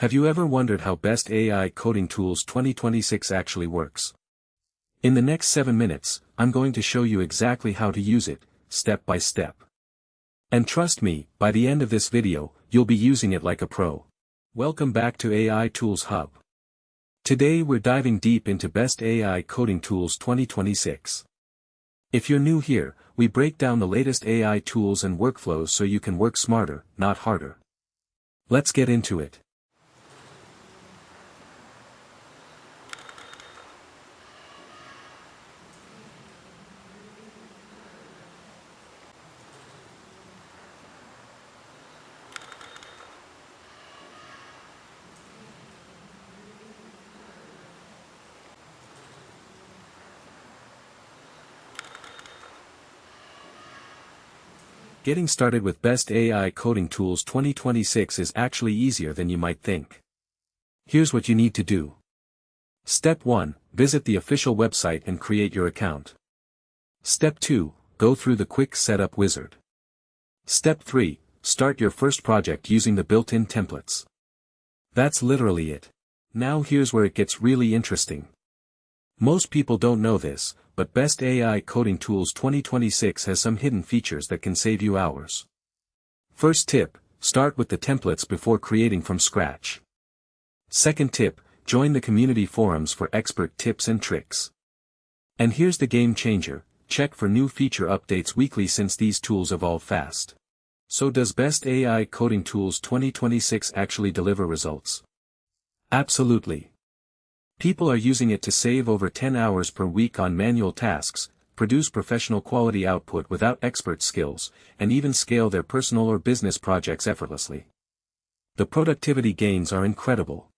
Have you ever wondered how Best AI Coding Tools 2026 actually works? In the next 7 minutes, I'm going to show you exactly how to use it, step by step. And trust me, by the end of this video, you'll be using it like a pro. Welcome back to AI Tools Hub. Today we're diving deep into Best AI Coding Tools 2026. If you're new here, we break down the latest AI tools and workflows so you can work smarter, not harder. Let's get into it. Getting started with Best AI Coding Tools 2026 is actually easier than you might think. Here's what you need to do. Step 1, visit the official website and create your account. Step 2, go through the quick setup wizard. Step 3, start your first project using the built-in templates. That's literally it. Now here's where it gets really interesting. Most people don't know this, but Best AI Coding Tools 2026 has some hidden features that can save you hours. First tip, start with the templates before creating from scratch. Second tip, join the community forums for expert tips and tricks. And here's the game changer, check for new feature updates weekly since these tools evolve fast. So does Best AI Coding Tools 2026 actually deliver results? Absolutely. People are using it to save over 10 hours per week on manual tasks, produce professional quality output without expert skills, and even scale their personal or business projects effortlessly. The productivity gains are incredible.